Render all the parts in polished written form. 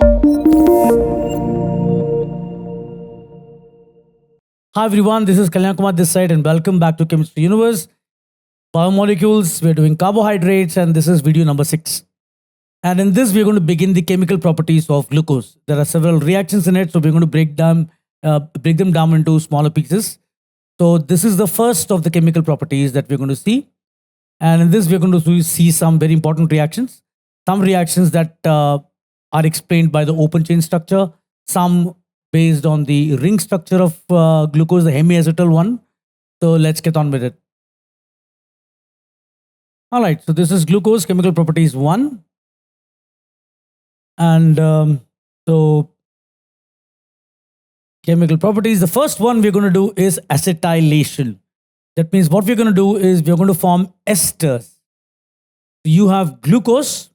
Hi everyone, this is Kalyan Kumar this side and welcome back to Chemistry Universe. Biomolecules, we're doing carbohydrates and this is video number 6. And in this we're going to begin the chemical properties of glucose. There are several reactions in it, so we're going to break them down into smaller pieces. So this is the first of the chemical properties that we're going to see. And in this we're going to see some very important reactions. Some reactions that are explained by the open chain structure, some based on the ring structure of glucose, the hemiacetal one. So let's get on with it. All right, so this is glucose chemical properties 1. And so chemical properties, the first one we're going to do is acetylation. That means what we're going to do is we're going to form esters. You have glucose,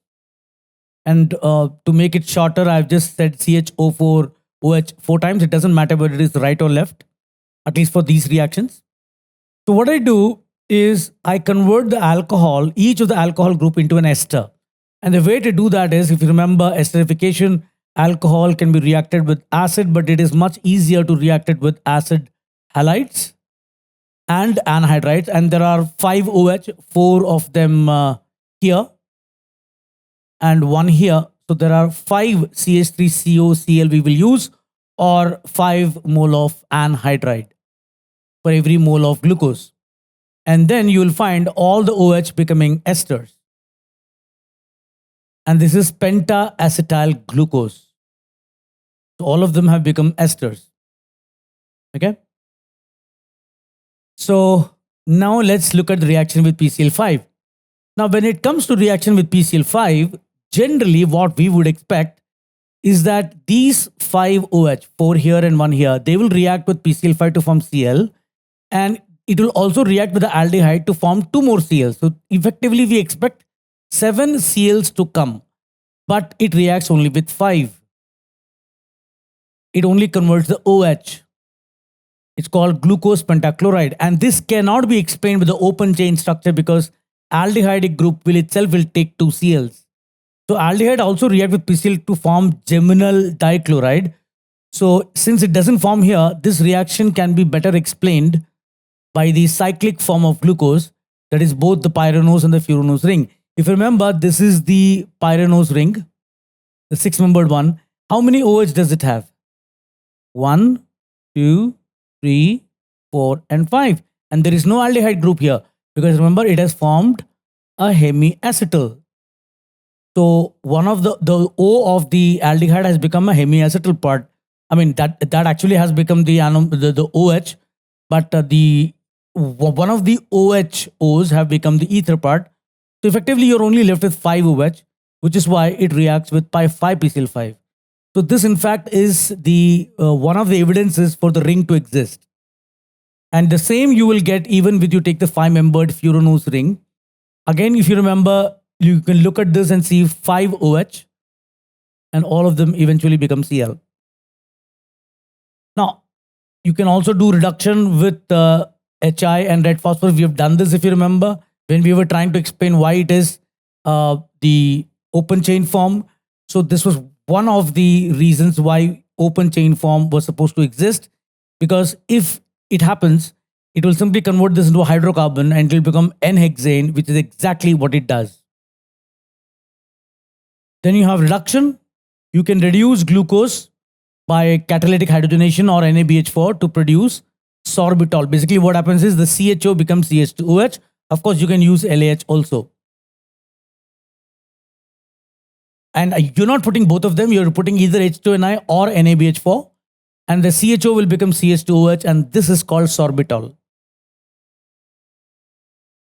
and to make it shorter, I've just said CHO4 OH 4 times. It doesn't matter whether it is right or left, at least for these reactions. So what I do is I convert the alcohol, each of the alcohol group, into an ester. And the way to do that is, if you remember esterification, alcohol can be reacted with acid, but it is much easier to react it with acid halides and anhydrides. And there are 5 OH, 4 of them here and 1 here. So there are 5 CH3COCl we will use, or 5 mole of anhydride for every mole of glucose. And then you will find all the OH becoming esters. And this is penta-acetyl glucose. So all of them have become esters. Okay. So now let's look at the reaction with PCl5. Now when it comes to reaction with PCl5, generally what we would expect is that these 5 OH, 4 here and 1 here, they will react with PCl5 to form Cl, and it will also react with the aldehyde to form 2 more Cls. So effectively we expect 7 Cls to come, but it reacts only with 5. It only converts the OH. It's called glucose pentachloride, and this cannot be explained with the open chain structure because aldehydic group will take 2 Cls. So aldehyde also react with PCl to form geminal dichloride. So since it doesn't form here, this reaction can be better explained by the cyclic form of glucose, that is both the pyranose and the furanose ring. If you remember, this is the pyranose ring, the 6-membered one. How many OH does it have? 1, 2, 3, 4 and 5. And there is no aldehyde group here because remember it has formed a hemiacetal. So one of the O of the aldehyde has become a hemiacetal part. I mean that actually has become the OH, but one of the OHOs have become the ether part. So effectively you're only left with 5 OH, which is why it reacts with 5 PCl5. So this in fact is the one of the evidences for the ring to exist. And the same you will get even with you take the 5-membered furanose ring. Again, if you remember, you can look at this and see 5 OH and all of them eventually become Cl. Now, you can also do reduction with HI and red phosphorus. We have done this if you remember when we were trying to explain why it is the open chain form. So this was one of the reasons why open chain form was supposed to exist, because if it happens, it will simply convert this into a hydrocarbon and it will become N-hexane, which is exactly what it does. Then you have reduction. You can reduce glucose by catalytic hydrogenation or NABH4 to produce sorbitol. Basically what happens is the CHO becomes CH2OH. Of course, you can use LAH also. And you're not putting both of them. You're putting either H2NI or NABH4. And the CHO will become CH2OH, and this is called sorbitol.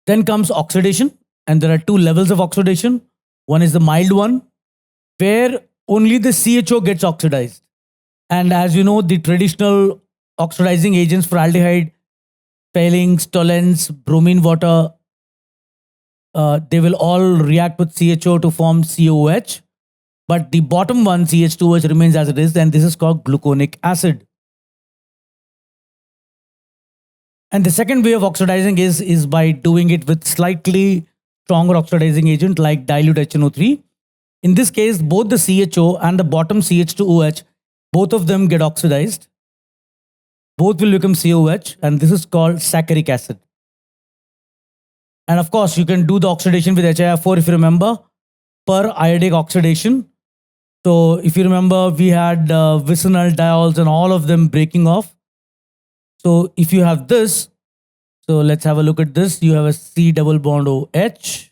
Then comes oxidation, and there are 2 levels of oxidation. One is the mild one, where only the CHO gets oxidized. And as you know, the traditional oxidizing agents for aldehyde, phthalate, toluenes, bromine water, they will all react with CHO to form COOH. But the bottom one, CH2OH, remains as it is, and this is called gluconic acid. And the second way of oxidizing is by doing it with slightly stronger oxidizing agent like dilute HNO3. In this case, both the CHO and the bottom CH2OH, both of them get oxidized. Both will become COH, and this is called saccharic acid. And of course, you can do the oxidation with HiF4 if you remember, per iodic oxidation. So if you remember, we had vicinal diols and all of them breaking off. So if you have this, so let's have a look at this. You have a C double bond OH.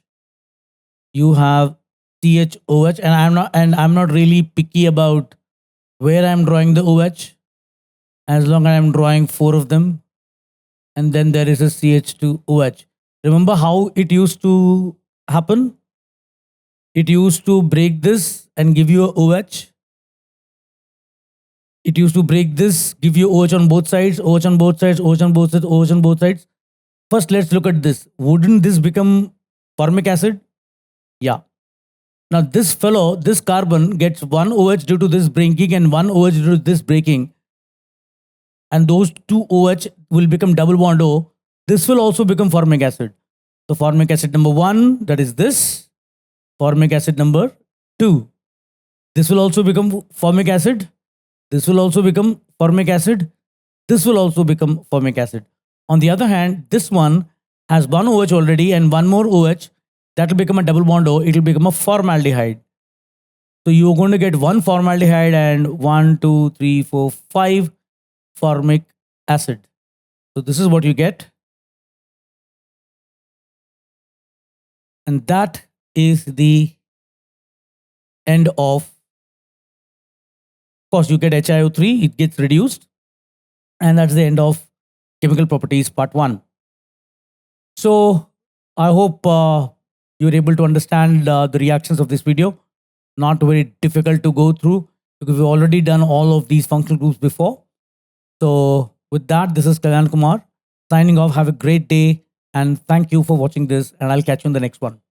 You have CHOH, and I'm not really picky about where I'm drawing the OH, as long as I'm drawing 4 of them. And then there is a CH2OH. Remember how it used to happen? It used to break this and give you a OH. It used to break this, give you OH on both sides, OH on both sides, OH on both sides, OH on both sides. First, let's look at this. Wouldn't this become formic acid? Yeah. Now this fellow, this carbon gets one OH due to this breaking and one OH due to this breaking. And those two OH will become double bond O. This will also become formic acid. So formic acid number 1, that is this. Formic acid number 2. This will also become formic acid. This will also become formic acid. This will also become formic acid. On the other hand, this one has one OH already and one more OH. That will become a double bond O. It will become a formaldehyde. So you're going to get one formaldehyde and 1, 2, 3, 4, 5 formic acid. So this is what you get. And that is the end of course, you get HiO3, it gets reduced. And that's the end of chemical properties part 1. So I hope you're able to understand the reactions of this video. Not very difficult to go through because we've already done all of these functional groups before. So with that, this is Kalyan Kumar signing off. Have a great day and thank you for watching this, and I'll catch you in the next one.